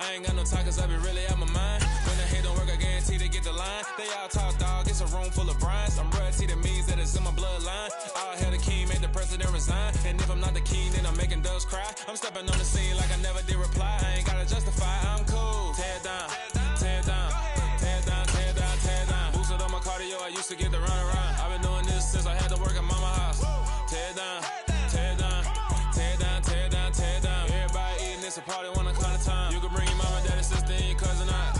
I ain't got no time cause I be really out my mind. When the hate don't work, I guarantee they get the line. They all talk dog, it's a room full of Bryans. I'm royalty, that means that it's in my bloodline. All hail the king, make the president resign. And if I'm not the king, then I'm making doves cry. I'm stepping on the scene like I never did reply. I ain't gotta justify, I'm cool. Tear down, tear down, tear down, tear down, tear down. Boosted on my cardio, I used to get the run around. I've been doing this since I had to work at mama house. Tear down, tear down, tear down, tear down, tear down. Everybody eating, it's a party one o'clock time. You can bring your mama, daddy, sister, and your cousin out.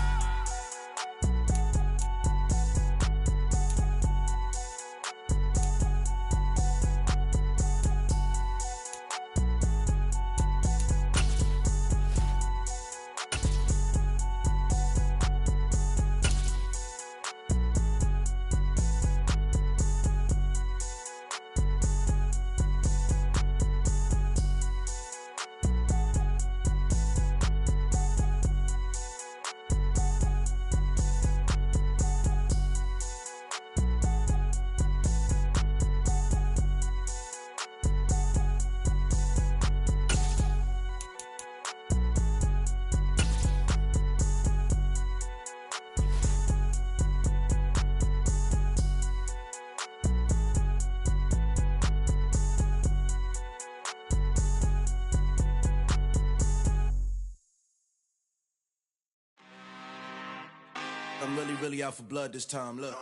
I'm really out for blood this time, look.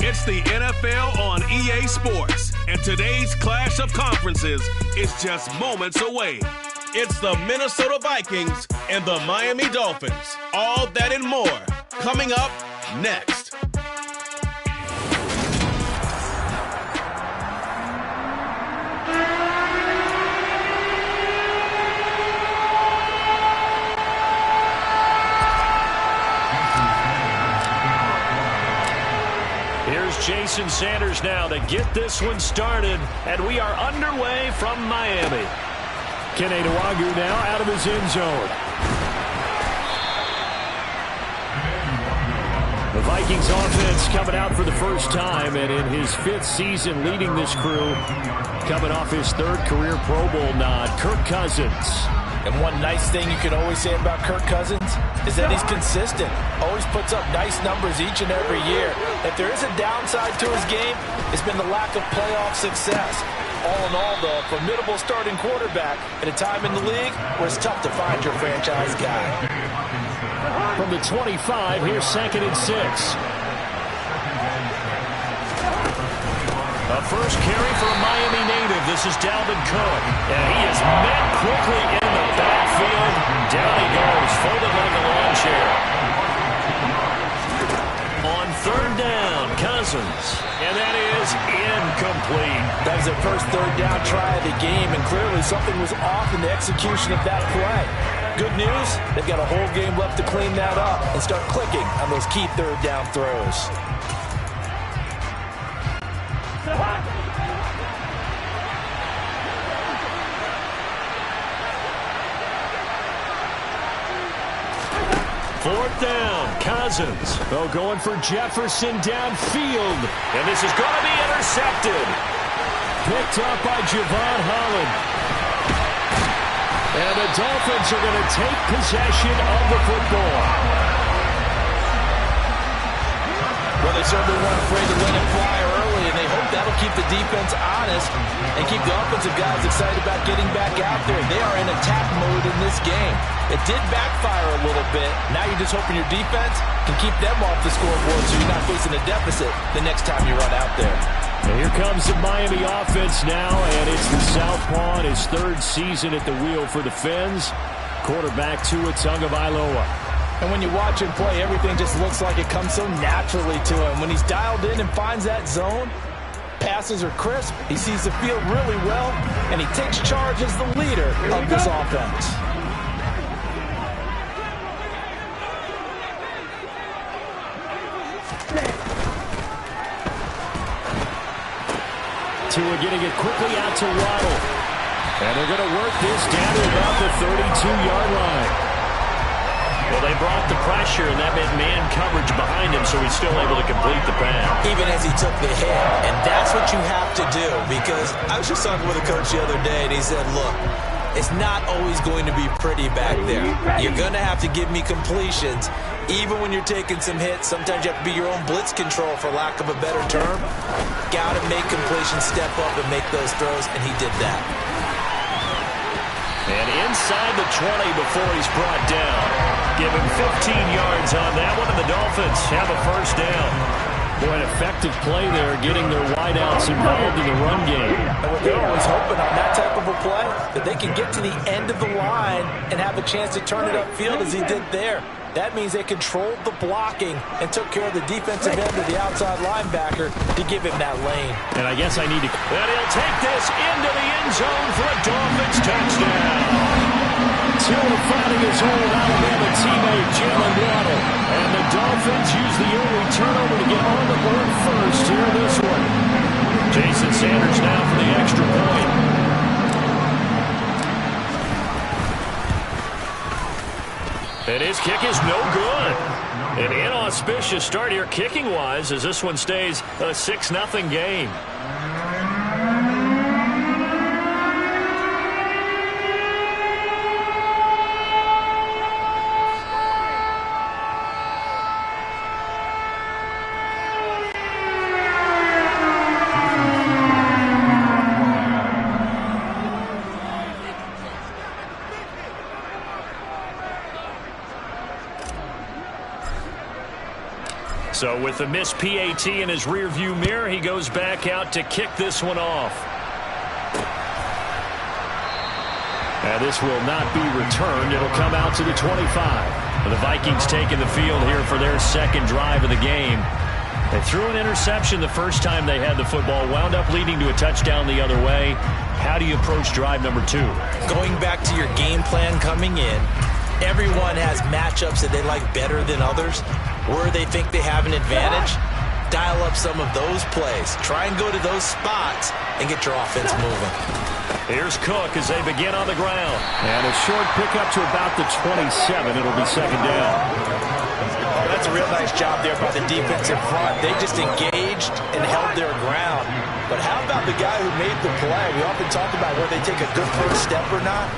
It's the NFL on EA Sports, and today's clash of conferences is just moments away. It's the Minnesota Vikings and the Miami Dolphins. All that and more coming up next. Here's Jason Sanders now to get this one started, and we are underway from Miami. Kenny Nwagu now out of his end zone. The Vikings offense coming out for the first time, and in his 5th season leading this crew, coming off his 3rd career Pro Bowl nod, Kirk Cousins. And one nice thing you can always say about Kirk Cousins is that he's consistent. Always puts up nice numbers each and every year. If there is a downside to his game, it's been the lack of playoff success. All in all, though, a formidable starting quarterback at a time in the league where it's tough to find your franchise guy. From the 25, here's 2nd and 6. A first carry for a Miami native. This is Dalvin Cook. And he is met quickly in the backfield. Down he goes, folded like a lawn chair. On 3rd down, Cousins. And that is incomplete. That was their first 3rd down try of the game, and clearly something was off in the execution of that play. Good news, they've got a whole game left to clean that up and start clicking on those key 3rd down throws. Fourth down, Cousins. Oh, going for Jefferson downfield. And this is going to be intercepted. Picked up by Javon Holland. And the Dolphins are going to take possession of the football. Well, they certainly weren't afraid to let it fly early, and they hope that'll keep the defense honest and keep the offensive guys excited about getting back out there. They are in attack mode in this game. It did backfire a little bit. Now you're just hoping your defense can keep them off the scoreboard so you're not facing a deficit the next time you run out there. And here comes the Miami offense now, and it's the Southpaw in his 3rd season at the wheel for the Fins. Quarterback Tua Tagovailoa. And when you watch him play, everything just looks like it comes so naturally to him. When he's dialed in and finds that zone, passes are crisp, he sees the field really well, and he takes charge as the leader of this offense. Tua getting it quickly out to Waddle. And they're going to work this down to about the 32-yard line. Well, they brought the pressure, and that meant man coverage behind him, so he's still able to complete the pass. Even as he took the hit. And that's what you have to do, because I was just talking with a coach the other day, and he said, look, it's not always going to be pretty back there. You're going to have to give me completions. Even when you're taking some hits, sometimes you have to be your own blitz control, for lack of a better term. Got to make completions, step up and make those throws, and he did that. And inside the 20 before he's brought down. Give him 15 yards on that one, and the Dolphins have a first down. Boy, an effective play there, getting their wideouts involved in the run game. And what they're always hoping on that type of a play, that they can get to the end of the line and have a chance to turn it upfield as he did there. That means they controlled the blocking and took care of the defensive end of the outside linebacker to give him that lane. And I guess I need to... And he'll take this into the end zone for a Dolphins touchdown. Still finding his old Alabama teammate, Jalen Waddle. And the Dolphins use the early turnover to get on the board first here in this one. Jason Sanders now for the extra point. And his kick is no good. An inauspicious start here kicking-wise as this one stays a 6-0 game. So with the missed PAT in his rearview mirror, he goes back out to kick this one off. And this will not be returned. It'll come out to the 25. The Vikings taking the field here for their second drive of the game. They threw an interception the first time they had the football, wound up leading to a touchdown the other way. How do you approach drive number 2? Going back to your game plan coming in, everyone has matchups that they like better than others. Where they think they have an advantage, dial up some of those plays. Try and go to those spots and get your offense moving. Here's Cook as they begin on the ground. And a short pickup to about the 27. It'll be second down. Oh, that's a real nice job there by the defensive front. They just engaged and held their ground. But how about the guy who made the play? We often talk about whether they take a good first step or not.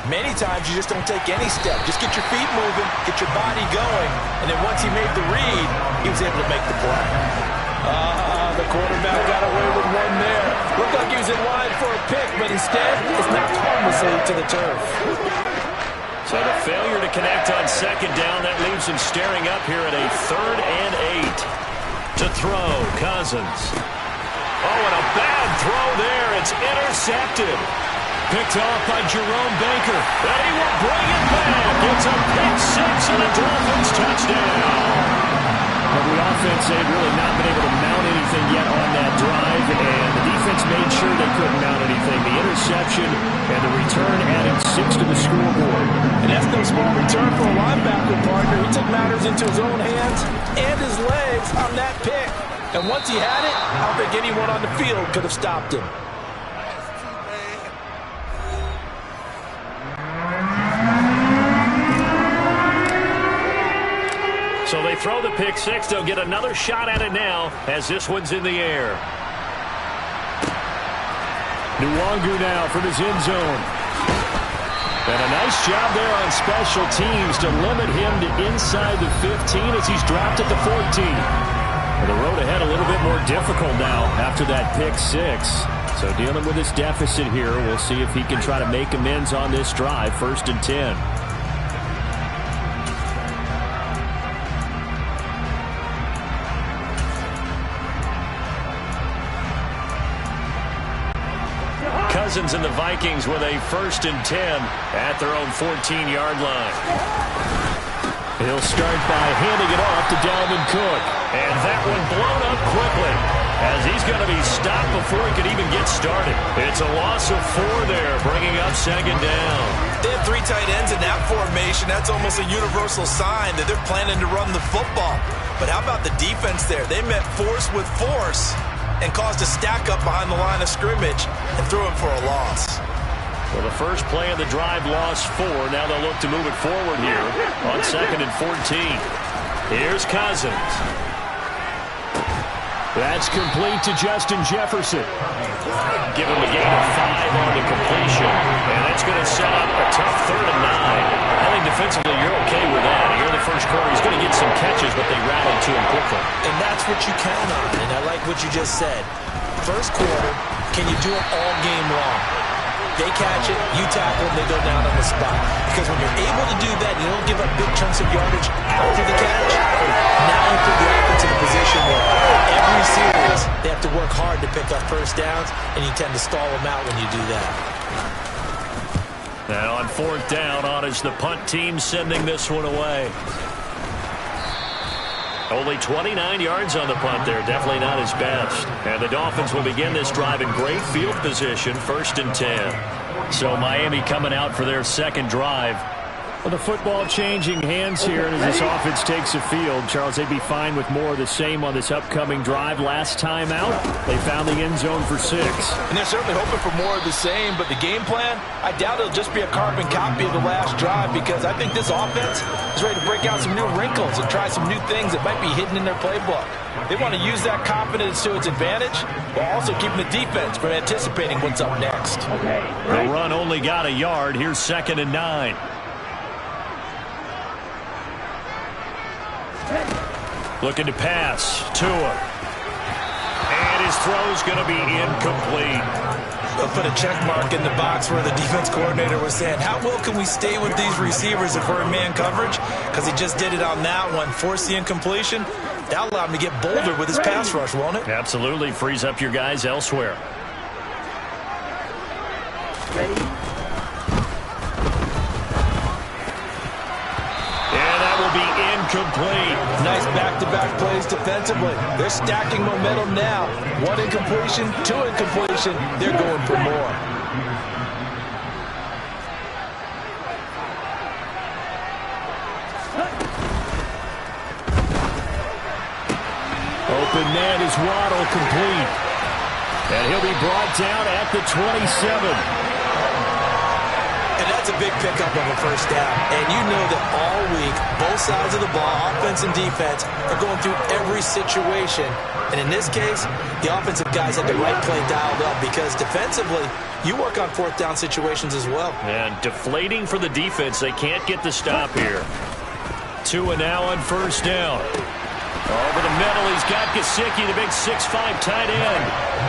Many times you just don't take any step. Just get your feet moving, get your body going, and then once he made the read, he was able to make the play. The quarterback got away with one there. Looked like he was in line for a pick, but instead, it's knocked harmlessly to the turf. So the failure to connect on second down, that leaves him staring up here at a 3rd and 8. To throw, Cousins. Oh, and a bad throw there. It's intercepted. Picked off by Jerome Baker. And he will bring it back. It's a pick 6 and a Dolphins touchdown. Well, the offense had really not been able to mount anything yet on that drive, and the defense made sure they couldn't mount anything. The interception and the return added 6 to the scoreboard. And that's no small return for a linebacker partner. He took matters into his own hands and his legs on that pick. And once he had it, I don't think anyone on the field could have stopped him. So they throw the pick 6. They'll get another shot at it now as this one's in the air. Nwangu now from his end zone. And a nice job there on special teams to limit him to inside the 15 as he's dropped at the 14. And the road ahead a little bit more difficult now after that pick 6. So dealing with this deficit here, we'll see if he can try to make amends on this drive. 1st and 10. Cousins and the Vikings with a 1st and 10 at their own 14-yard line. He'll start by handing it off to Dalvin Cook. And that one blown up quickly as he's going to be stopped before he could even get started. It's a loss of 4 there, bringing up second down. They have 3 tight ends in that formation. That's almost a universal sign that they're planning to run the football. But how about the defense there? They met force with force and caused a stack up behind the line of scrimmage and threw him for a loss. Well, the first play of the drive lost 4. Now they'll look to move it forward here on 2nd and 14. Here's Cousins. That's complete to Justin Jefferson. Give him a gain of 5 on the completion. And that's going to set up a tough 3rd and 9. I think defensively you're okay with that. Here in the first quarter, he's going to get some catches, but they rallied to him quickly. And that's what you count on. And I like what you just said. First quarter, can you do it all game long? They catch it, you tackle, and they go down on the spot. Because when you're able to do that, you don't give up big chunks of yardage after the catch. Now you put the offense in a position where every series they have to work hard to pick up first downs, and you tend to stall them out when you do that. Now on 4th down, on is the punt team sending this one away. Only 29 yards on the punt there. Definitely not his best. And the Dolphins will begin this drive in great field position, 1st and 10. So Miami coming out for their second drive. Well, the football changing hands here, and as this offense takes the field, Charles, they'd be fine with more of the same on this upcoming drive. Last time out, they found the end zone for 6. And they're certainly hoping for more of the same, but the game plan, I doubt it'll just be a carbon copy of the last drive, because I think this offense is ready to break out some new wrinkles and try some new things that might be hidden in their playbook. They want to use that confidence to its advantage, while also keeping the defense from anticipating what's up next. The run only got a yard. Here's 2nd and 9. Looking to pass. Tua. And his throw's going to be incomplete. They'll put a check mark in the box where the defense coordinator was saying, how well can we stay with these receivers if we're in man coverage? Because he just did it on that one. Force the incompletion. That'll allow him to get bolder with his pass rush, won't it? Absolutely. Frees up your guys elsewhere. Ready? Incomplete. Nice back-to-back plays defensively. They're stacking momentum now. 1 incompletion, 2 incompletion. They're going for more. Open man is Waddle, complete. And he'll be brought down at the 27. And that's a big pickup of a first down. And you know that all week, both sides of the ball, offense and defense, are going through every situation. And in this case, the offensive guys had the right play dialed up, because defensively, you work on 4th down situations as well. And deflating for the defense. They can't get the stop here. Tua now on 1st down. Over the middle, he's got Gesicki, the big 6'5" tight end.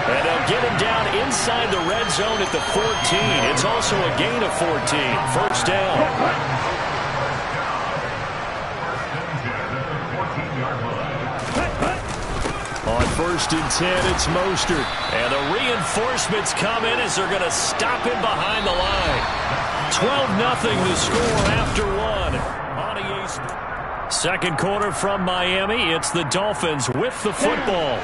And they'll get him down inside the red zone at the 14. It's also a gain of 14. 1st down. On 1st and 10, it's Mostert. And the reinforcements come in as they're going to stop him behind the line. 12-0 the score after 1 on EA Sports. Second quarter from Miami. It's the Dolphins with the football.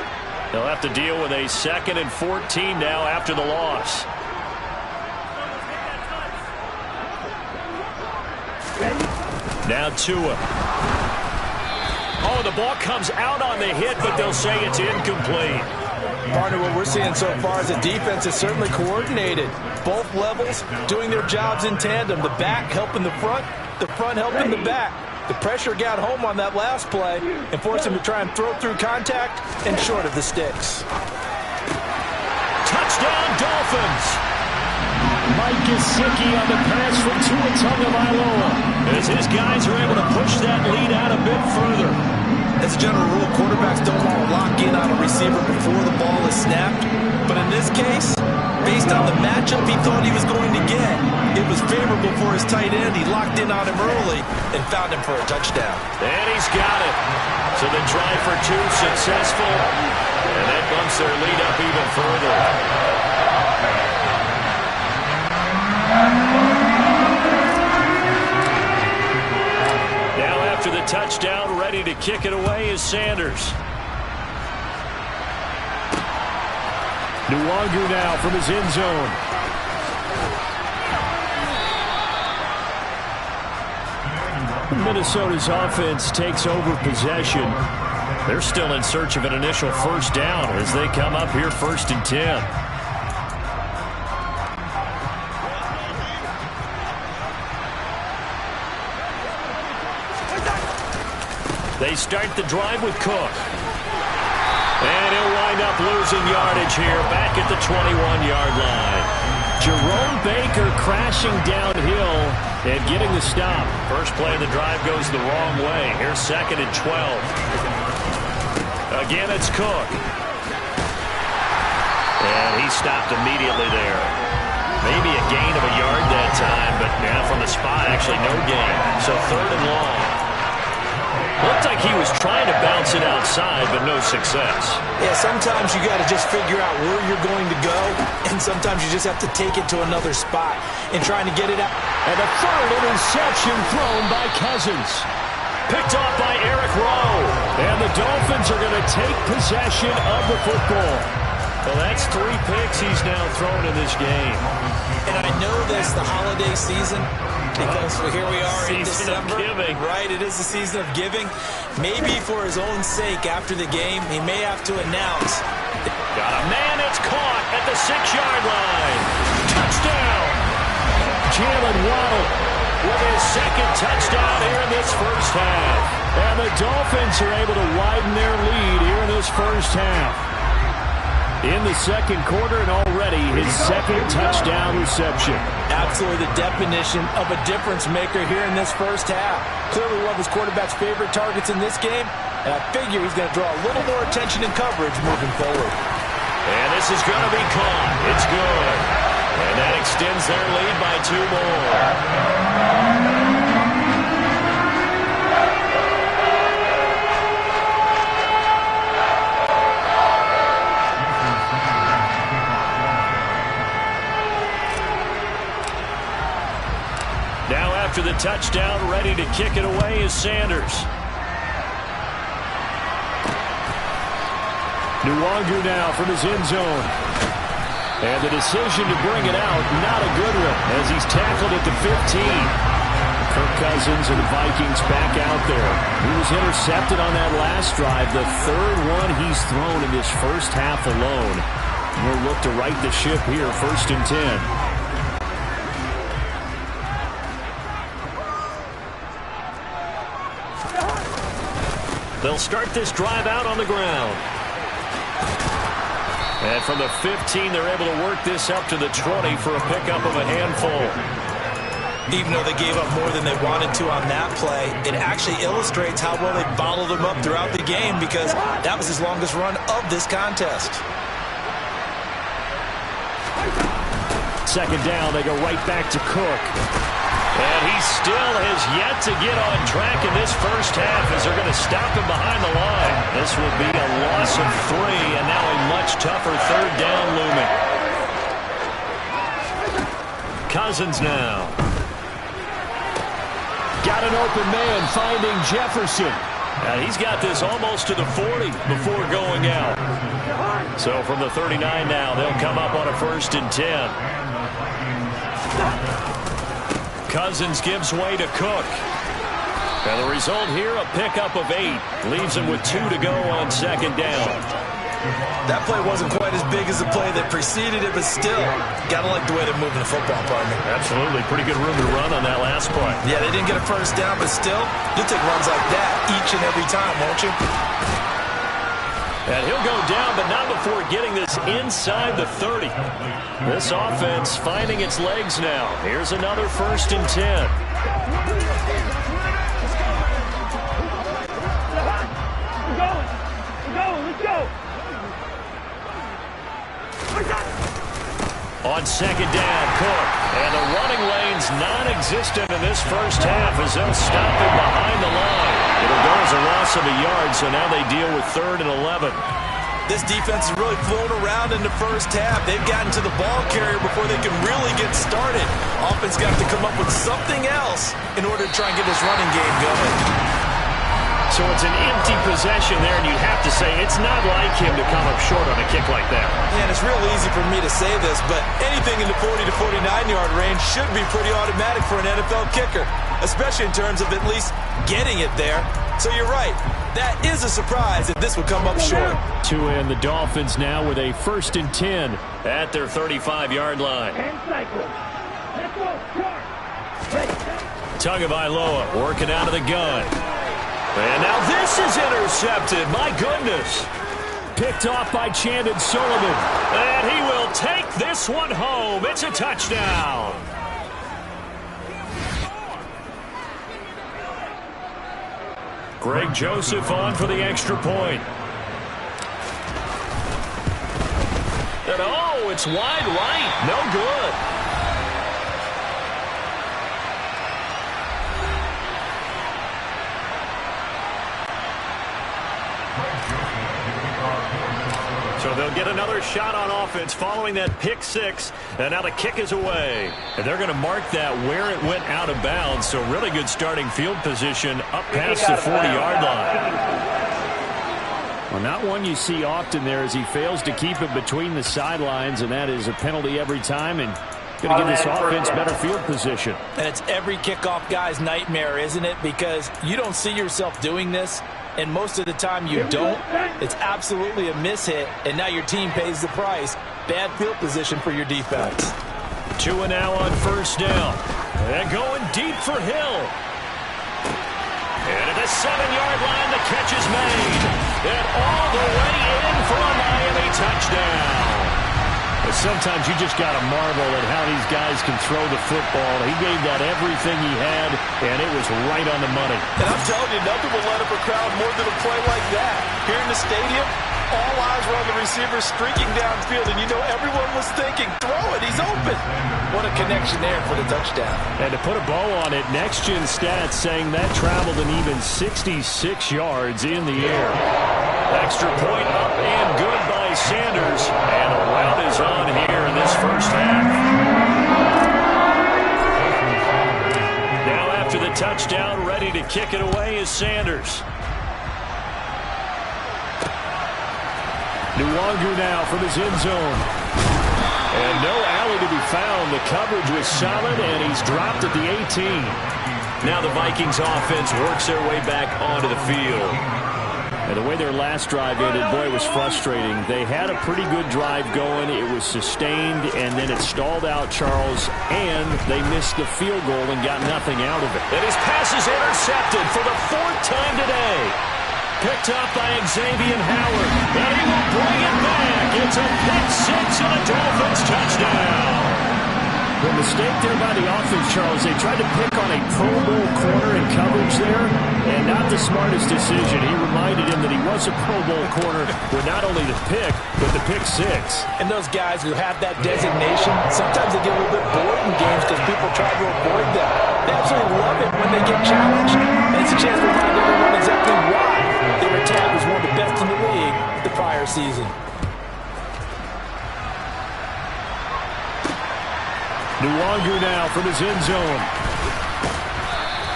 They'll have to deal with a 2nd and 14 now after the loss. Now Tua. Oh, the ball comes out on the hit, but they'll say it's incomplete. Partner, what we're seeing so far is the defense is certainly coordinated. Both levels doing their jobs in tandem. The back helping the front helping the back. The pressure got home on that last play and forced him to try and throw through contact and short of the sticks. Touchdown, Dolphins! Mike Gesicki on the pass from Tua Tagovailoa, as his guys are able to push that lead out a bit further. As a general rule, quarterbacks don't want to lock in on a receiver before the ball is snapped. But in this case, based on the matchup he thought he was going to get, it was favorable for his tight end. He locked in on him early and found him for a touchdown. And he's got it. So the try for 2 successful. And that bumps their lead up even further. Now after the touchdown, ready to kick it away is Sanders. Nwangu now from his end zone. Minnesota's offense takes over possession. They're still in search of an initial first down as they come up here 1st and 10. They start the drive with Cook. And he'll wind up losing yardage here back at the 21-yard line. Jerome Baker crashing downhill and getting the stop. First play of the drive goes the wrong way. Here's 2nd and 12. Again, it's Cook. And he stopped immediately there. Maybe a gain of a yard that time, but yeah, from the spot, actually no gain. So 3rd and long. Looked like he was trying to bounce it outside, but no success. Yeah, sometimes you got to just figure out where you're going to go, and sometimes you just have to take it to another spot and trying to get it out. And a 3rd interception thrown by Cousins. Picked off by Eric Rowe. And the Dolphins are going to take possession of the football. Well, that's 3 picks he's now thrown in this game. And I know this the holiday season because here we are in December. Season of giving. Right, it is the season of giving. Maybe for his own sake after the game, he may have to announce. Got a man, it's caught at the 6-yard line. Touchdown! Jalen Waddle with his 2nd touchdown here in this first half. And the Dolphins are able to widen their lead here in this first half. In the 2nd quarter and already his 2nd touchdown reception. Absolutely the definition of a difference maker here in this first half. Clearly one of his quarterback's favorite targets in this game, and I figure he's going to draw a little more attention and coverage moving forward. And this is going to be caught. It's good. And that extends their lead by 2 more. After the touchdown, ready to kick it away is Sanders. Nwangu now from his end zone. And the decision to bring it out, not a good one, as he's tackled at the 15. Kirk Cousins and the Vikings back out there. He was intercepted on that last drive, the 3rd one he's thrown in this first half alone. We'll look to right the ship here, 1st and 10. They'll start this drive out on the ground. And from the 15, they're able to work this up to the 20 for a pickup of a handful. Even though they gave up more than they wanted to on that play, it actually illustrates how well they bottled them up throughout the game because that was his longest run of this contest. 2nd down, they go right back to Cook. And he still has yet to get on track in this first half as they're going to stop him behind the line. This will be a loss of 3 and now a much tougher 3rd down looming. Cousins now. Got an open man finding Jefferson. And he's got this almost to the 40 before going out. So from the 39 now, they'll come up on a 1st and 10. Cousins gives way to Cook. And the result here, a pickup of 8. Leaves him with 2 to go on 2nd down. That play wasn't quite as big as the play that preceded it, but still, got to like the way they're moving the football, partner. Absolutely. Pretty good room to run on that last play. Yeah, they didn't get a 1st down, but still, you'll take runs like that each and every time, won't you? And he'll go down, but not before getting this inside the 30. This offense finding its legs now. Here's another 1st and 10. Let's go. On 2nd down, Cook. And the running lane's non-existent in this first half as they'll stop him behind the line. It'll go as a loss of a yard, so now they deal with 3rd and 11. This defense has really flown around in the first half. They've gotten to the ball carrier before they can really get started. Offense got to come up with something else in order to try and get this running game going. So it's an empty possession there, and you have to say it's not like him to come up short on a kick like that. Yeah, and it's real easy for me to say this, but anything in the 40 to 49-yard range should be pretty automatic for an NFL kicker, especially in terms of at least getting it there. So you're right. That is a surprise if this would come up short. To end the Dolphins now with a 1st and 10 at their 35-yard line. Tagovailoa working out of the gun. And now this is intercepted. My goodness. Picked off by Chandon Sullivan. And he will take this one home. It's a touchdown. Greg Joseph on for the extra point. And oh, it's wide right. No good. So they'll get another shot on offense following that pick six. And now the kick is away. And they're going to mark that where it went out of bounds. So really good starting field position up past the 40-yard line. Well, not one you see often there as he fails to keep it between the sidelines. And that is a penalty every time. And going to give this offense better field position. And it's every kickoff guy's nightmare, isn't it? Because you don't see yourself doing this. And most of the time you don't. It's absolutely a mishit, and now your team pays the price. Bad field position for your defense. 2 and now on first down. And going deep for Hill. And at the 7-yard line, the catch is made. And all the way in for a Miami touchdown. But sometimes you just got to marvel at how these guys can throw the football. He gave that everything he had, and it was right on the money. And I'm telling you, nothing will light up a crowd more than a play like that. Here in the stadium, all eyes were on the receiver streaking downfield, and you know everyone was thinking, throw it, he's open. What a connection there for the touchdown. And to put a bow on it, Next Gen Stats saying that traveled an even 66 yards in the air. Extra point up and good by Sanders. And a rout is on here in this first half. Now after the touchdown, ready to kick it away is Sanders. Nwangu now from his end zone. And no alley to be found. The coverage was solid, and he's dropped at the 18. Now the Vikings offense works their way back onto the field. And the way their last drive ended, boy, it was frustrating. They had a pretty good drive going. It was sustained, and then it stalled out, Charles, and they missed the field goal and got nothing out of it. And his pass is intercepted for the 4th time today. Picked up by Xavier Howard, and he will bring it back. It's a pick six and a Dolphins touchdown. The mistake there by the offense, Charles, they tried to pick on a Pro Bowl corner in coverage there, and not the smartest decision. He reminded him that he was a Pro Bowl corner with not only the pick, but the pick six. And those guys who have that designation, sometimes they get a little bit bored in games because people try to avoid them. They absolutely love it when they get challenged, and it's a chance to remind everyone exactly why they were tagged as one of the best in the league the prior season. Nwangu now from his end zone.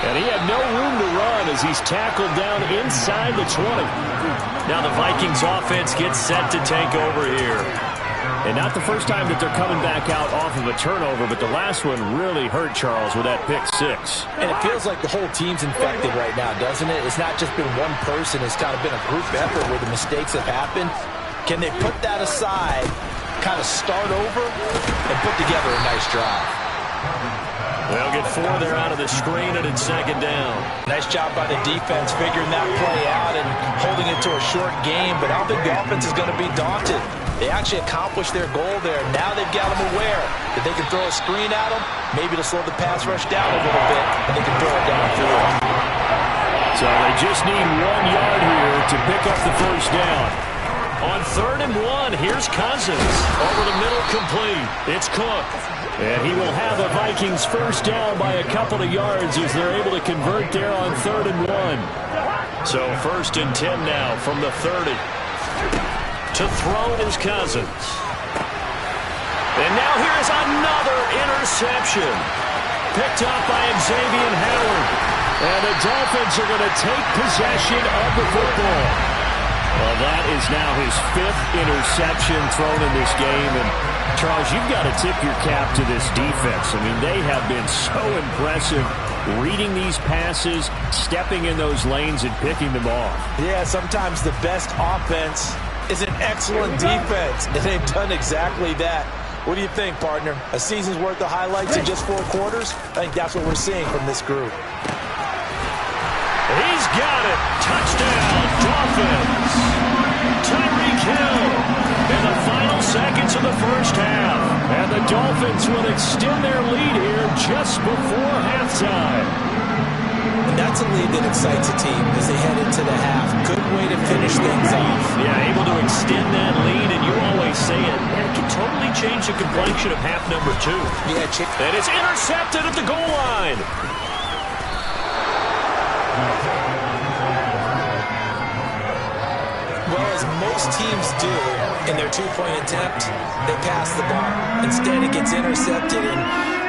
And he had no room to run as he's tackled down inside the 20. Now the Vikings offense gets set to take over here. And not the first time that they're coming back out off of a turnover, but the last one really hurt, Charles, with that pick six. And it feels like the whole team's infected right now, doesn't it? It's not just been one person. It's kind of been a group effort where the mistakes have happened. Can they put that aside, kind of start over, and put together a nice drive? They'll get 4 there out of the screen, and it's 2nd down. Nice job by the defense figuring that play out and holding it to a short game, but I don't think the offense is going to be daunted. They actually accomplished their goal there. Now they've got them aware that they can throw a screen at them, maybe to slow the pass rush down a little bit, and they can throw it downfield. So they just need 1 yard here to pick up the first down. On 3rd and 1, here's Cousins. Over the middle, complete. It's Cook. And he will have the Vikings first down by a couple of yards as they're able to convert there on 3rd and 1. So 1st and 10 now from the 30. To throw is Cousins. And now here's another interception. Picked up by Xavier Howard. And the Dolphins are going to take possession of the football. Well, that is now his 5th interception thrown in this game. And, Charles, you've got to tip your cap to this defense. I mean, they have been so impressive reading these passes, stepping in those lanes, and picking them off. Yeah, sometimes the best offense is an excellent defense, and they've done exactly that. What do you think, partner? A season's worth of highlights in just 4 quarters? I think that's what we're seeing from this group. He's got it. Touchdown, Dolphins. Tyreek Hill in the final seconds of the first half. And the Dolphins will extend their lead here just before halftime. And that's a lead that excites a team as they head into the half. Good way to finish things off. Yeah, able to extend that lead, and you always say it. And it can totally change the complexion of half number 2. Yeah, and it's intercepted at the goal line. Well, as most teams do in their two-point attempt, they pass the ball. Instead, it gets intercepted. And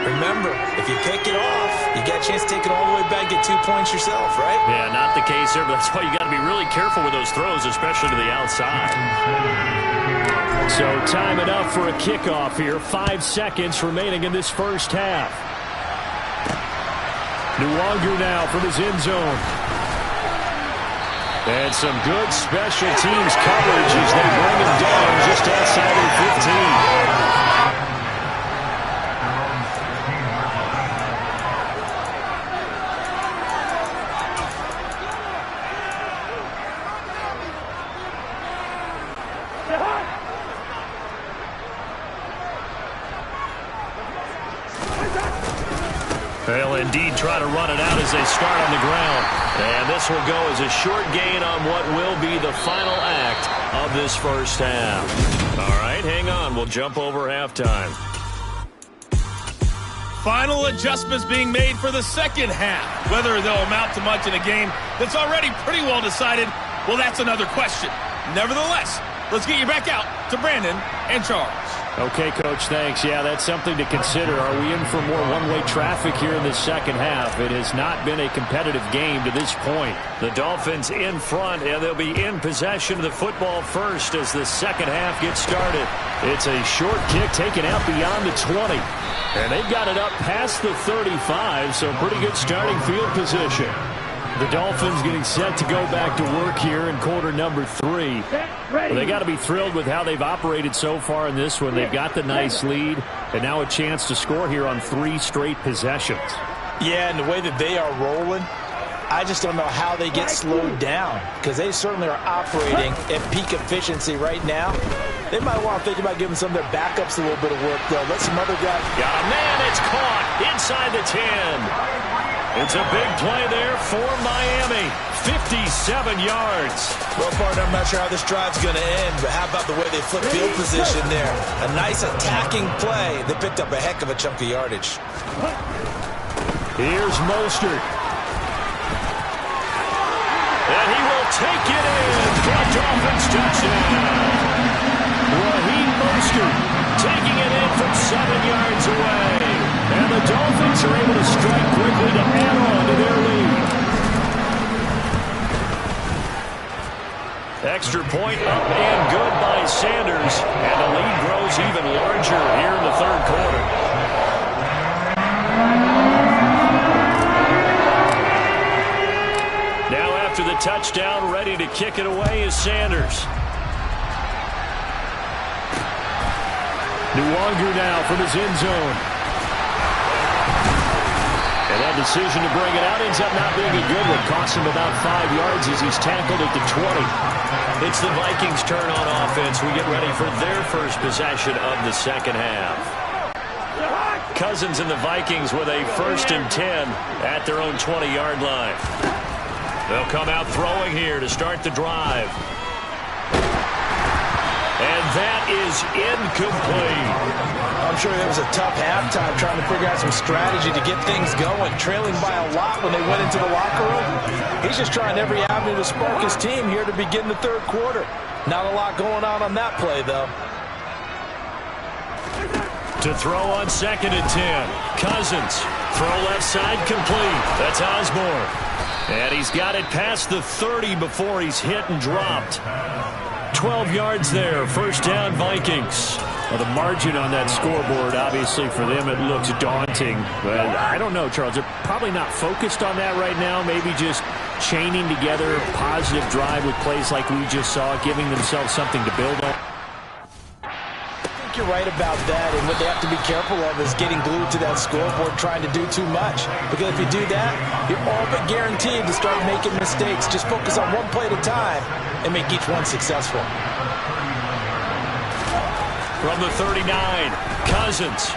remember, if you pick it off, you get a chance to take it all the way back, get 2 points yourself, right? Yeah, not the case there, but that's why you got to be really careful with those throws, especially to the outside. So time it up for a kickoff here. 5 seconds remaining in this first half. Nwangu now from his end zone. And some good special teams coverage as they bring him down just outside of 15. They'll indeed try to run it out as they start on the ground. And this will go as a short gain on what will be the final act of this first half. All right, hang on. We'll jump over halftime. Final adjustments being made for the second half. Whether they'll amount to much in a game that's already pretty well decided, well, that's another question. Nevertheless, let's get you back out to Brandon and Charles. Okay, Coach, thanks. Yeah, that's something to consider. Are we in for more one-way traffic here in the second half? It has not been a competitive game to this point. The Dolphins in front, and they'll be in possession of the football first as the second half gets started. It's a short kick taken out beyond the 20. And they've got it up past the 35, so pretty good starting field position. The Dolphins getting set to go back to work here in quarter number 3. Well, they got to be thrilled with how they've operated so far in this one. They've got the nice lead, and now a chance to score here on 3 straight possessions. Yeah, and the way that they are rolling, I just don't know how they get slowed down, because they certainly are operating at peak efficiency right now. They might want to think about giving some of their backups a little bit of work, though. Let some other guys. Got a man, it's caught inside the 10. It's a big play there for Miami. 57 yards. Well, partner, I'm not sure how this drive's going to end, but how about the way they flip field position there? A nice attacking play. They picked up a heck of a chunk of yardage. Here's Mostert. And he will take it in for a Dolphins touchdown. Raheem Mostert taking it in from 7 yards away. And the Dolphins are able to strike quickly to add on to their lead. Extra point up and good by Sanders. And the lead grows even larger here in the third quarter. Now after the touchdown, ready to kick it away is Sanders. Nwangu now from his end zone. And that decision to bring it out ends up not being a good one. Costs him about 5 yards as he's tackled at the 20. It's the Vikings' turn on offense. We get ready for their first possession of the second half. Cousins and the Vikings with a 1st and 10 at their own 20-yard line. They'll come out throwing here to start the drive. And that is incomplete. I'm sure there was a tough halftime trying to figure out some strategy to get things going. Trailing by a lot when they went into the locker room. He's just trying every avenue to spark his team here to begin the third quarter. Not a lot going on that play, though. To throw on 2nd and 10. Cousins. Throw left side complete. That's Osborne. And he's got it past the 30 before he's hit and dropped. 12 yards there. 1st down, Vikings. Well, the margin on that scoreboard, obviously, for them, it looks daunting. But I don't know, Charles. They're probably not focused on that right now. Maybe just chaining together a positive drive with plays like we just saw, giving themselves something to build on. think you're right about that, and what they have to be careful of is getting glued to that scoreboard trying to do too much. Because if you do that, you're all but guaranteed to start making mistakes. Just focus on one play at a time and make each one successful. From the 39, Cousins.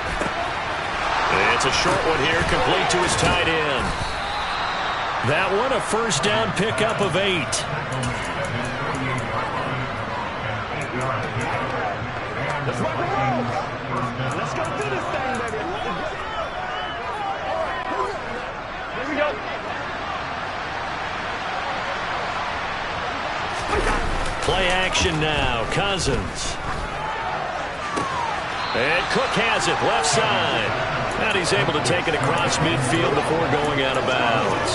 It's a short one here, complete to his tight end. That one a first down pickup of 8. Let's rock and roll. Let's go do this thing, baby. Here we go. Play action now, Cousins. And Cook has it, left side. And he's able to take it across midfield before going out of bounds.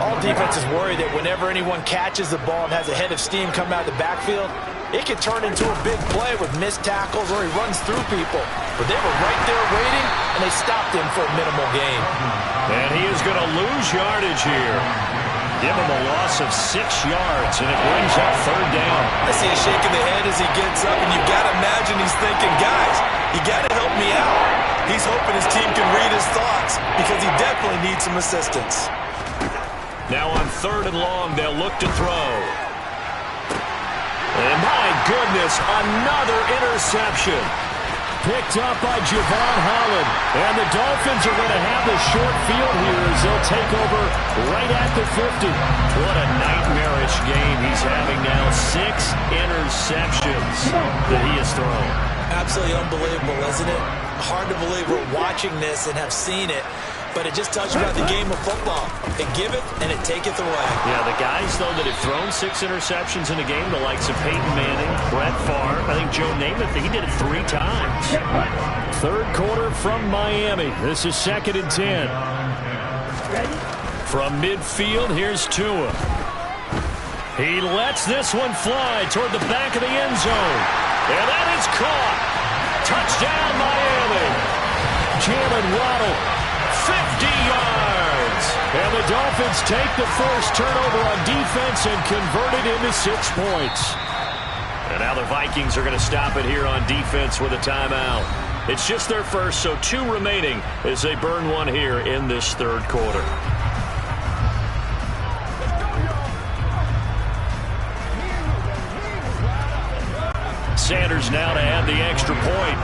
All defenses worry that whenever anyone catches the ball and has a head of steam come out of the backfield, it can turn into a big play with missed tackles or he runs through people. But they were right there waiting, and they stopped him for a minimal gain. And he is going to lose yardage here. Give him a loss of 6 yards, and it brings up third down. I see him shaking the head as he gets up, and you've got to imagine he's thinking, guys, you got to help me out. He's hoping his team can read his thoughts because he definitely needs some assistance. Now on 3rd and long, they'll look to throw. And my goodness, another interception. Picked up by Javon Holland. And the Dolphins are going to have the short field here as they'll take over right at the 50. What a nightmarish game he's having now. 6 interceptions that he has thrown. Absolutely unbelievable, isn't it? Hard to believe we're watching this and have seen it. But it just tells you about the game of football. It giveth and it taketh away. Yeah, the guys, though, that have thrown 6 interceptions in a game, the likes of Peyton Manning, Brett Favre, I think Joe Namath, he did it 3 times. 3rd quarter from Miami. This is 2nd and 10. From midfield, here's Tua. He lets this one fly toward the back of the end zone. And that is caught. Touchdown, Miami. Jalen Waddle. 50 yards. And the Dolphins take the forced turnover on defense and convert it into 6 points. And now the Vikings are going to stop it here on defense with a timeout. It's just their first, so 2 remaining as they burn one here in this 3rd quarter. Sanders now to add the extra point.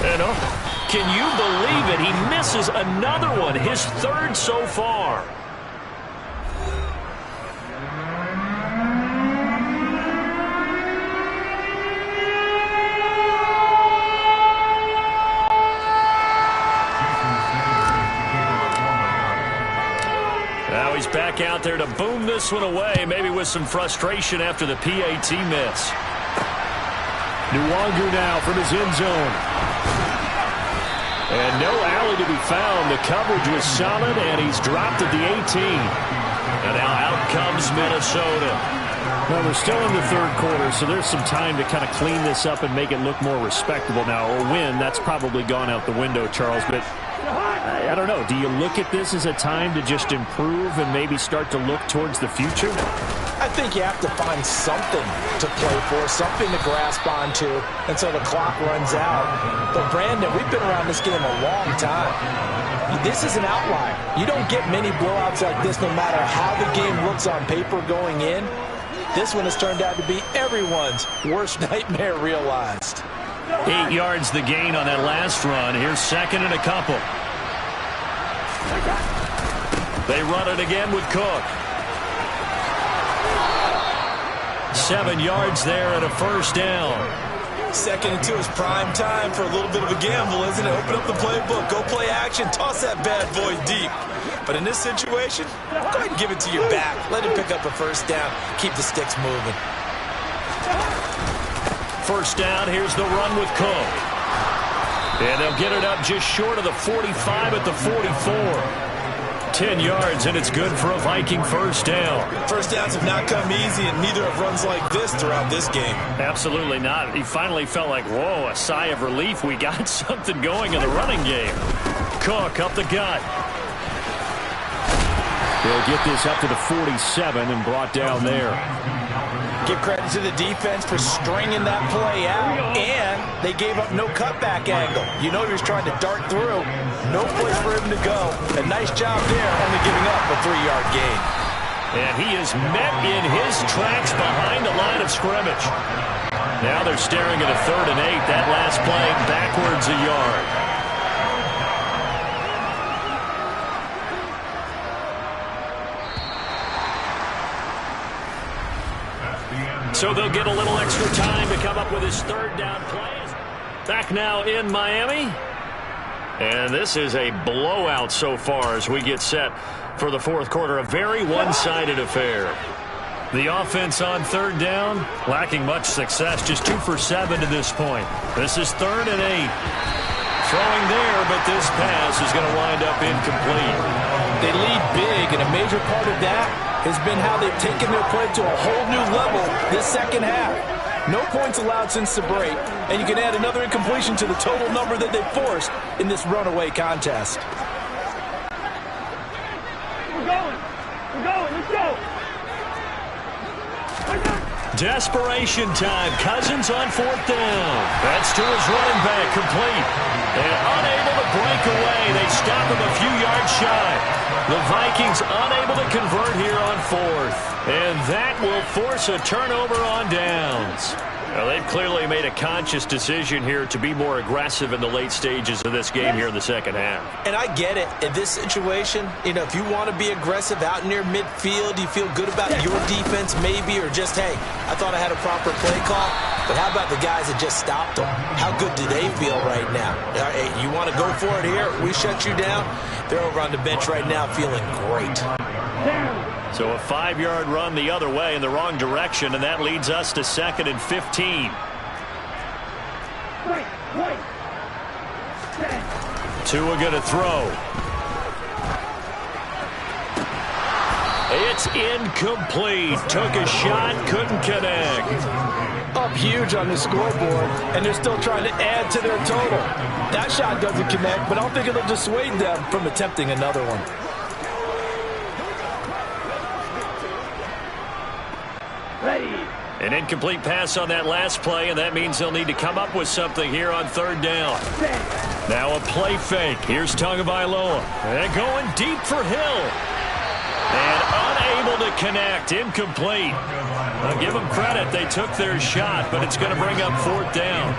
And can you believe it? He misses another one, his 3rd so far. Now he's back out there to boom this one away, maybe with some frustration after the PAT miss. Nwangu now from his end zone. And no alley to be found. The coverage was solid, and he's dropped at the 18. And now out comes Minnesota. Well, we're still in the 3rd quarter, so there's some time to kind of clean this up and make it look more respectable now. Or win, that's probably gone out the window, Charles. But I don't know. Do you look at this as a time to just improve and maybe start to look towards the future? I think you have to find something to play for, something to grasp onto until the clock runs out. But, Brandon, we've been around this game a long time. This is an outlier. You don't get many blowouts like this no matter how the game looks on paper going in. This one has turned out to be everyone's worst nightmare realized. 8 yards the gain on that last run. Here's 2nd and a couple. They run it again with Cook. 7 yards there and a first down. 2nd and 2 is prime time for a little bit of a gamble, isn't it? Open up the playbook, go play action, toss that bad boy deep. But in this situation, go ahead and give it to your back. Let him pick up a first down. Keep the sticks moving. First down, here's the run with Cook. And they'll get it up just short of the 45 at the 44. 10 yards, and it's good for a Viking first down. First downs have not come easy, and neither have runs like this throughout this game. Absolutely not. He finally felt like, whoa, a sigh of relief. We got something going in the running game. Cook up the gut. They'll get this up to the 47 and brought down there. Give credit to the defense for stringing that play out, and they gave up no cutback angle. You know he was trying to dart through. No place for him to go. A nice job there, only giving up a 3-yard gain. And he is met in his tracks behind the line of scrimmage. Now they're staring at a 3rd and 8. That last play backwards a yard. So they'll get a little extra time to come up with his 3rd down plays. Back now in Miami. And this is a blowout so far as we get set for the 4th quarter. A very one-sided affair. The offense on 3rd down, lacking much success. Just 2 for 7 to this point. This is 3rd and 8. Throwing there, but this pass is going to wind up incomplete. They lead big, and a major part of that has been how they've taken their play to a whole new level this second half. No points allowed since the break, and you can add another incompletion to the total number that they've forced in this runaway contest. We're going. Let's go. Desperation time. Cousins on 4th down. That's to his running back, complete. And unable to break away. They stop him a few yards shy. The Vikings unable to convert here on 4th. And that will force a turnover on downs. Well, they've clearly made a conscious decision here to be more aggressive in the late stages of this game here in the second half. And I get it. In this situation, if you want to be aggressive out near midfield, you feel good about your defense maybe, or just, hey, I thought I had a proper play call. But how about the guys that just stopped them? How good do they feel right now? Hey, you want to go for it here? We shut you down? They're over on the bench right now feeling great. So a 5-yard run the other way in the wrong direction, and that leads us to 2nd and 15. Tua going to throw. It's incomplete. Took a shot, couldn't connect. Up huge on the scoreboard, and they're still trying to add to their total. That shot doesn't connect, but I don't think it'll dissuade them from attempting another one. An incomplete pass on that last play, and that means they'll need to come up with something here on 3rd down. Now a play fake. Here's Tagovailoa. And going deep for Hill. And unable to connect. Incomplete. I'll give them credit. They took their shot, but it's going to bring up 4th down.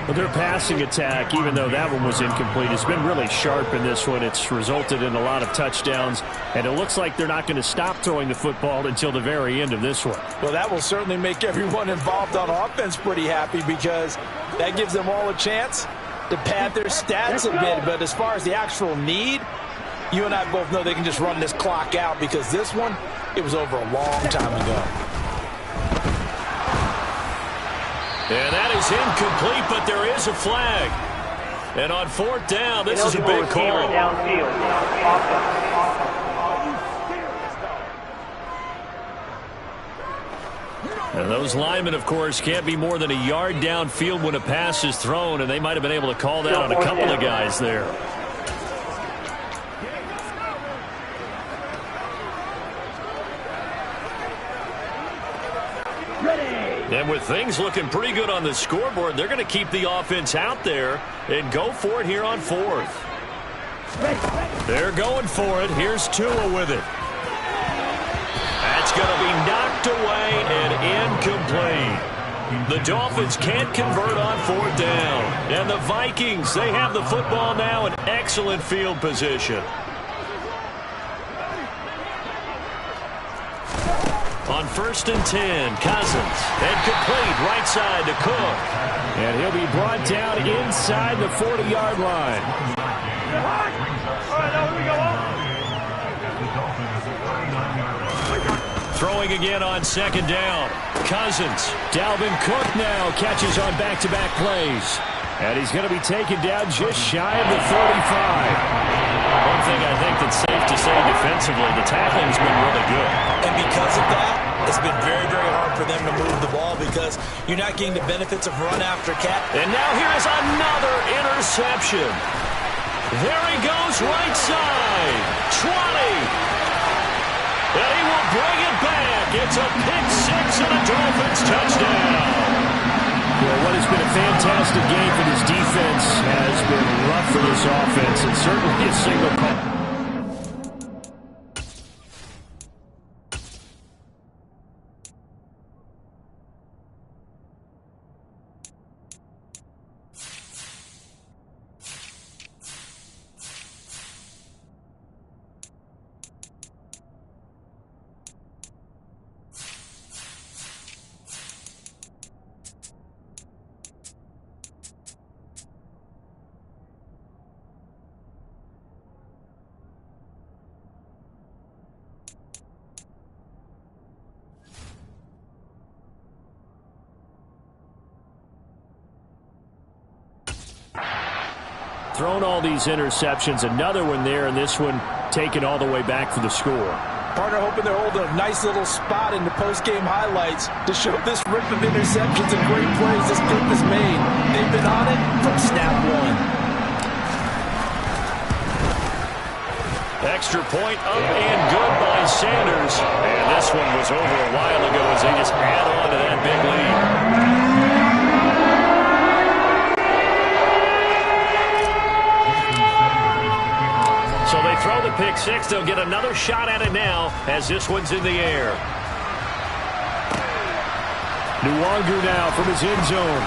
Well, their passing attack, even though that one was incomplete, has been really sharp in this one. It's resulted in a lot of touchdowns, and it looks like they're not going to stop throwing the football until the very end of this one. Well, that will certainly make everyone involved on offense pretty happy, because that gives them all a chance to pad their stats a bit. But as far as the actual need, you and I both know they can just run this clock out, because this one, it was over a long time ago. And that is incomplete, but there is a flag. And on 4th down, this is a big call. And those linemen, of course, can't be more than a yard downfield when a pass is thrown, and they might have been able to call that on a couple of guys there. And with things looking pretty good on the scoreboard, they're going to keep the offense out there and go for it here on 4th. They're going for it. Here's Tua with it. That's going to be knocked away and incomplete. The Dolphins can't convert on 4th down. And the Vikings, they have the football now in excellent field position. On 1st and 10, Cousins. And complete right side to Cook. And he'll be brought down inside the 40-yard line. Throwing again on 2nd down. Cousins. Dalvin Cook now catches on back-to-back plays. And he's going to be taken down just shy of the 35. One thing I think that's safe to say defensively, the tackling's been really good. And because of that, it's been very, very hard for them to move the ball, because you're not getting the benefits of run after catch. And now here is another interception. There he goes right side. 20. And he will bring it back. It's a pick six and a Dolphins touchdown. Well, what has been a fantastic game for this defense has been rough for this offense, and certainly a single call. Thrown all these interceptions, another one there, and this one taken all the way back for the score. Partner hoping they're holding a nice little spot in the post-game highlights to show this rip of interceptions and great plays this group has made. They've been on it from snap one. Extra point up and good by Sanders. And this one was over a while ago as they just add on to that big lead. So they throw the pick six. They'll get another shot at it now as this one's in the air. Nwangu now from his end zone.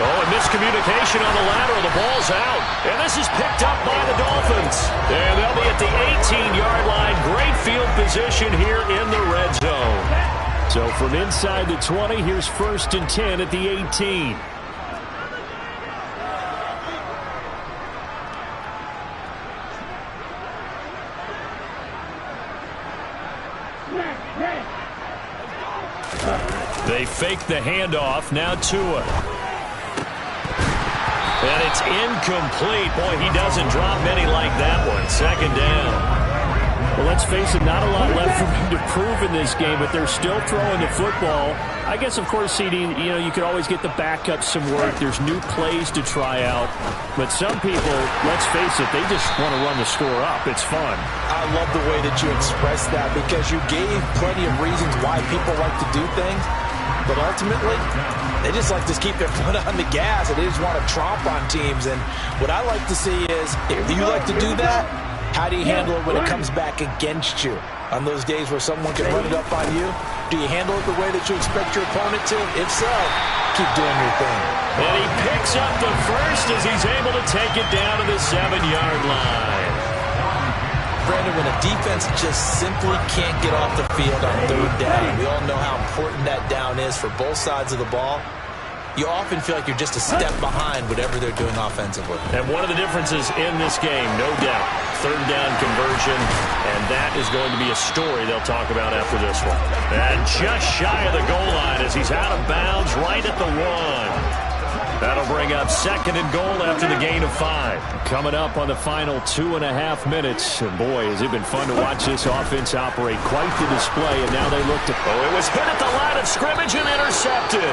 Oh, a miscommunication on the lateral. The ball's out. And this is picked up by the Dolphins. And they'll be at the 18-yard line. Great field position here in the red zone. So from inside the 20, here's 1st and 10 at the 18. They fake the handoff. Now Tua. And it's incomplete. Boy, he doesn't drop many like that one. 2nd down. Well, let's face it, not a lot left for him to prove in this game, but they're still throwing the football. I guess, of course, CD, you could always get the backup some work. There's new plays to try out. But some people, let's face it, they just want to run the score up. It's fun. I love the way that you expressed that because you gave plenty of reasons why people like to do things. But ultimately, they just like to keep their foot on the gas, and they just want to tromp on teams. And what I like to see is, if you like to do that, how do you handle it when it comes back against you? On those days where someone can run it up on you, do you handle it the way that you expect your opponent to? If so, keep doing your thing. And he picks up the first as he's able to take it down to the 7-yard line. Brandon, when a defense just simply can't get off the field on 3rd down, we all know how important that down is for both sides of the ball. You often feel like you're just a step behind whatever they're doing offensively. And one of the differences in this game, no doubt, 3rd down conversion, and that is going to be a story they'll talk about after this one. And just shy of the goal line as he's out of bounds right at the 1. That'll bring up 2nd and goal after the gain of 5. Coming up on the final 2.5 minutes. And boy, has it been fun to watch this offense operate. Quite the display, and now they look to... Oh, it was hit at the line of scrimmage and intercepted.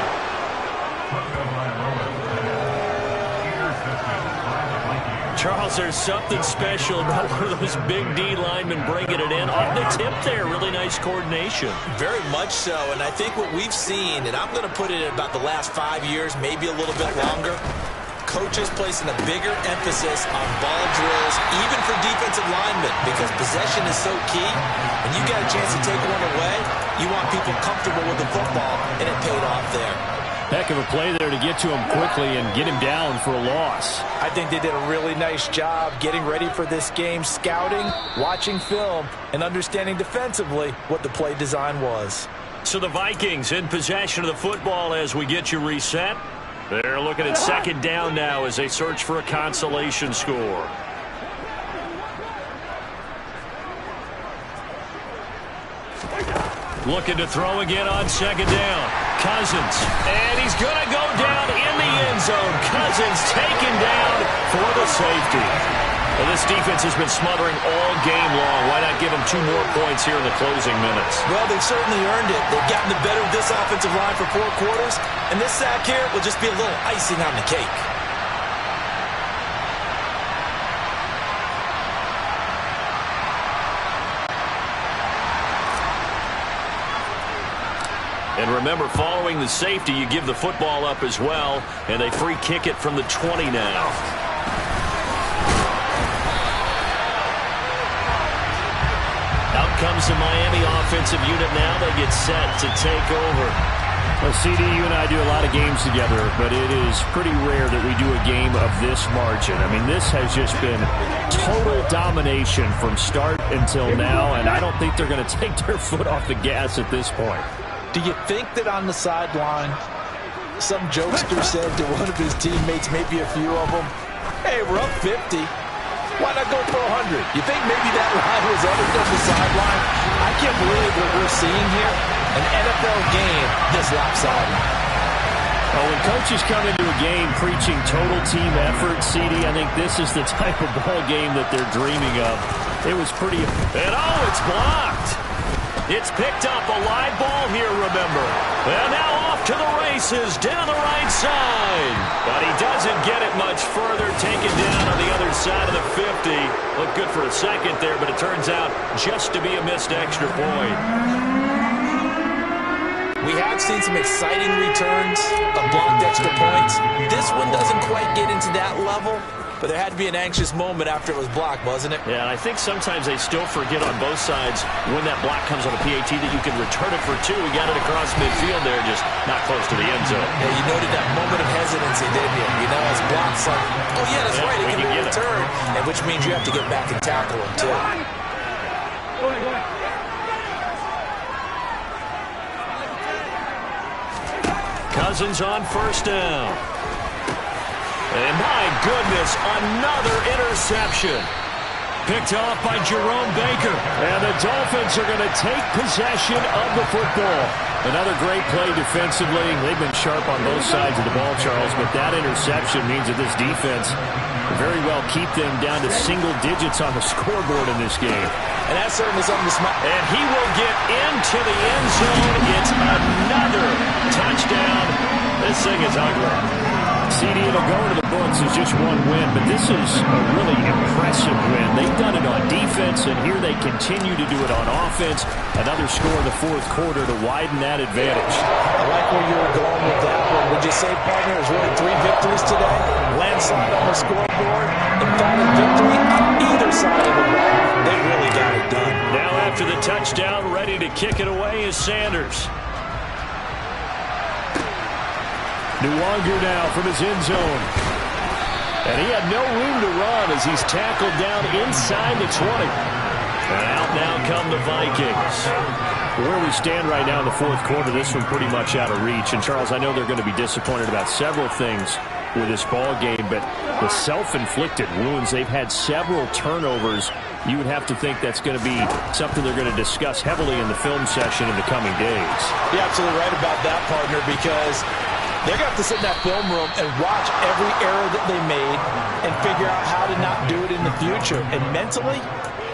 Charles, there's something special about one of those big D linemen bringing it in. On the tip there, really nice coordination. Very much so, and I think what we've seen, and I'm going to put it in about the last 5 years, maybe a little bit longer, coaches placing a bigger emphasis on ball drills, even for defensive linemen, because possession is so key. When you got a chance to take one away, you want people comfortable with the football, and it paid off there. Heck of a play there to get to him quickly and get him down for a loss. I think they did a really nice job getting ready for this game, scouting, watching film, and understanding defensively what the play design was. So the Vikings in possession of the football as we get you reset. They're looking at 2nd down now as they search for a consolation score. Looking to throw again on 2nd down. Cousins, and he's going to go down in the end zone. Cousins taken down for the safety. Well, this defense has been smothering all game long. Why not give them 2 more points here in the closing minutes? Well, they've certainly earned it. They've gotten the better of this offensive line for 4 quarters, and this sack here will just be a little icing on the cake. And remember, following the safety, you give the football up as well, and they free kick it from the 20 now. Out comes the Miami offensive unit now. They get set to take over. Well, CD, you and I do a lot of games together, but it is pretty rare that we do a game of this margin. I mean, this has just been total domination from start until now, and I don't think they're going to take their foot off the gas at this point. Do you think that on the sideline, some jokester said to one of his teammates, maybe a few of them, hey, we're up 50. Why not go for 100? You think maybe that line was uttered on the sideline? I can't believe what we're seeing here. An NFL game this lopsided. Well, when coaches come into a game preaching total team effort, CD, I think this is the type of ball game that they're dreaming of. It was pretty... And it's blocked. It's picked up, a live ball here, remember. And now off to the races down the right side. But he doesn't get it much further, taken down on the other side of the 50. Looked good for a second there, but it turns out just to be a missed extra point. We have seen some exciting returns of blocked extra points. This one doesn't quite get into that level, but there had to be an anxious moment after it was blocked, wasn't it? Yeah, and I think sometimes they still forget on both sides when that block comes on a PAT that you can return it for two. He got it across midfield there, just not close to the end zone. Yeah, you noted that moment of hesitancy, didn't you? You know, as blocks like, oh yeah, that's right, it can be returned, and which means you have to get back and tackle him too. Go ahead. Cousins on first down. And my goodness, another interception. Picked off by Jerome Baker. And the Dolphins are going to take possession of the football. Another great play defensively. They've been sharp on both sides of the ball, Charles, but that interception means that this defense will very well keep them down to single digits on the scoreboard in this game. And that's certainly something to smile. And he will get into the end zone. It's another touchdown. This thing is ugly. CD, it'll go into the books as just one win, but this is a really impressive win. They've done it on defense, and here they continue to do it on offense. Another score in the fourth quarter to widen that advantage. I like where you were going with that one. Would you say, partner, it was really 3 victories today? Landslide on the scoreboard, emphatic victory on either side of the ball. They really got it done. Now after the touchdown, ready to kick it away is Sanders. Nwangu now from his end zone. And he had no room to run as he's tackled down inside the 20. And out now come the Vikings. Where we stand right now in the fourth quarter, this one pretty much out of reach. And, Charles, I know they're going to be disappointed about several things with this ball game, but the self-inflicted wounds, they've had several turnovers. You would have to think that's going to be something they're going to discuss heavily in the film session in the coming days. You're absolutely right about that, partner, because they're going to have to sit in that film room and watch every error that they made and figure out how to not do it in the future. And mentally,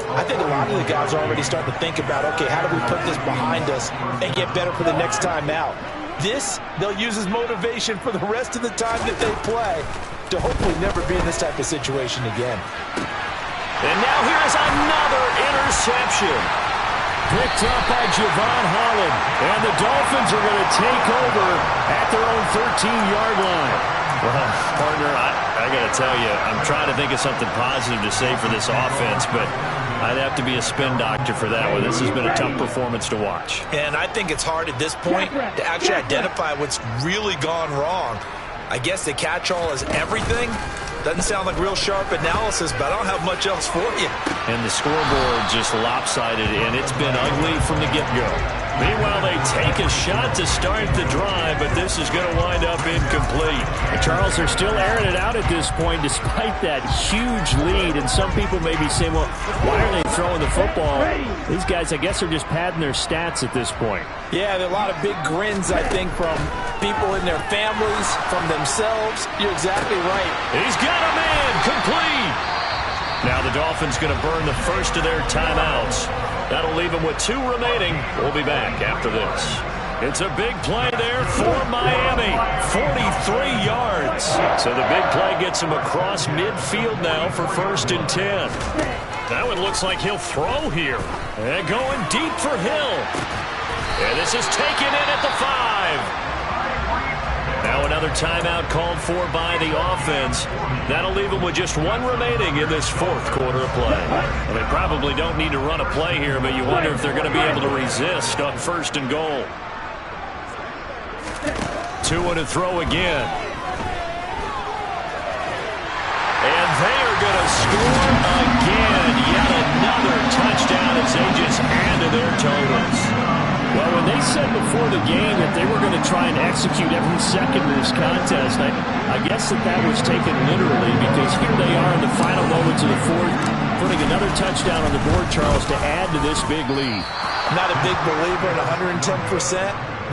I think a lot of the guys are already starting to think about, okay, how do we put this behind us and get better for the next time out? This, they'll use as motivation for the rest of the time that they play to hopefully never be in this type of situation again. And now here's another interception. Picked up by Javon Holland. And the Dolphins are going to take over at their own 13-yard line. Well, partner, I got to tell you, I'm trying to think of something positive to say for this offense, but I'd have to be a spin doctor for that one. This has been a tough performance to watch. And I think it's hard at this point to actually identify what's really gone wrong. I guess the catch-all is everything. Doesn't sound like real sharp analysis, but I don't have much else for you. And the scoreboard just lopsided, and it's been ugly from the get-go. Meanwhile, they take a shot to start the drive, but this is going to wind up incomplete. And Charles, they're still airing it out at this point despite that huge lead. And some people may be saying, well, why are they throwing the football? These guys, I guess, are just padding their stats at this point. Yeah, there are a lot of big grins, I think, from people in their families, from themselves. You're exactly right. He's got a man complete. Now the Dolphins going to burn the first of their timeouts. That'll leave them with 2 remaining. We'll be back after this. It's a big play there for Miami. 43 yards. So the big play gets him across midfield now for 1st and 10. That one looks like he'll throw here. And going deep for Hill. And this is taken in at the 5. Now another timeout called for by the offense. That'll leave them with just one remaining in this fourth quarter of play. Well, they probably don't need to run a play here, but you wonder if they're going to be able to resist on 1st and goal. 2 and a throw again. And they are going to score again. Yet another touchdown as they just add to their totals. Well, when they said before the game that they were going to try and execute every second of this contest, I guess that was taken literally, because here they are in the final moments of the fourth, putting another touchdown on the board, Charles, to add to this big lead. I'm not a big believer in 110%,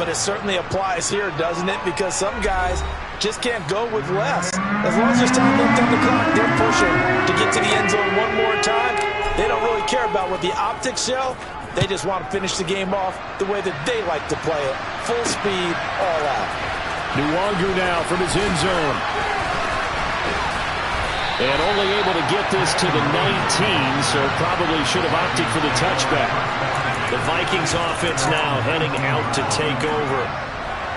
but it certainly applies here, doesn't it? Because some guys just can't go with less. As long as there's time left on the clock, they're pushing to get to the end zone one more time. They don't really care about what the optics show. They just want to finish the game off the way that they like to play it. Full speed, all out. Nwangu now from his end zone. And only able to get this to the 19, so probably should have opted for the touchback. The Vikings offense now heading out to take over.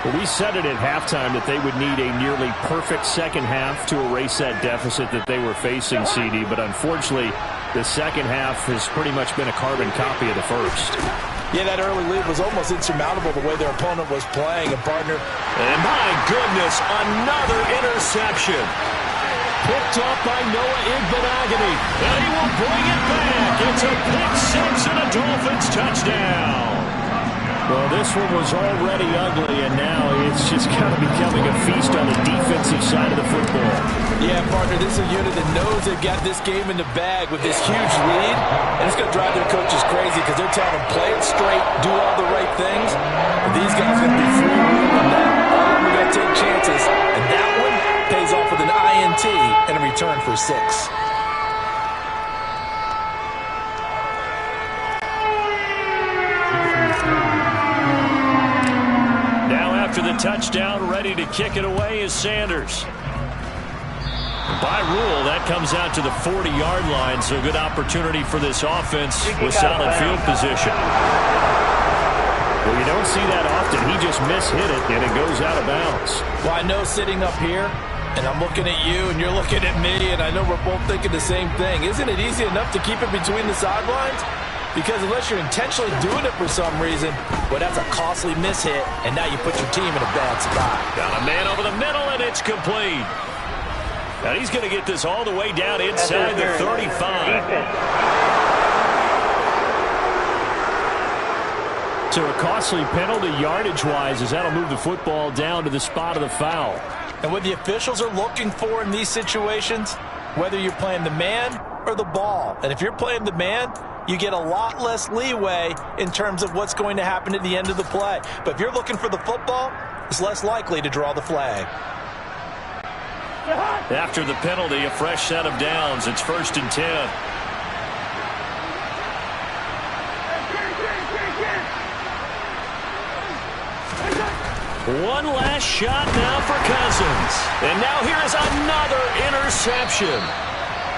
Well, we said it at halftime that they would need a nearly perfect second half to erase that deficit that they were facing, CD. But unfortunately, the second half has pretty much been a carbon copy of the first. Yeah, that early lead was almost insurmountable the way their opponent was playing. And, partner, and my goodness, another interception. Picked up by Noah Igbenogany. And he will bring it back. It's a pick six and a Dolphins touchdown. Well, this one was already ugly, and now it's just kind of becoming a feast on the defensive side of the football. Yeah, partner, this is a unit that knows they've got this game in the bag with this huge lead, and it's going to drive their coaches crazy because they're telling them, play it straight, do all the right things. And these guys are going to be free-wheeling now. All of them are going to take chances, and that one pays off with an INT and a return for 6. After the touchdown, ready to kick it away is Sanders. By rule, that comes out to the 40-yard line, so good opportunity for this offense with solid field position. Well, you don't see that often. He just mishit it, and it goes out of bounds. Well, I know sitting up here, and I'm looking at you, and you're looking at me, and I know we're both thinking the same thing. Isn't it easy enough to keep it between the sidelines? Because unless you're intentionally doing it for some reason, well, that's a costly mishit, and now you put your team in a bad spot. Got a man over the middle, and it's complete. Now he's going to get this all the way down inside the 35. So a costly penalty yardage-wise, as that'll move the football down to the spot of the foul. And what the officials are looking for in these situations, whether you're playing the man or the ball, and if you're playing the man, you get a lot less leeway in terms of what's going to happen at the end of the play. But if you're looking for the football, it's less likely to draw the flag. After the penalty, a fresh set of downs. It's 1st and 10. One last shot now for Cousins. And now here is another interception.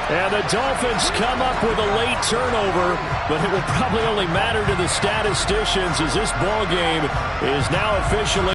And the Dolphins come up with a late turnover, but it will probably only matter to the statisticians as this ball game is now officially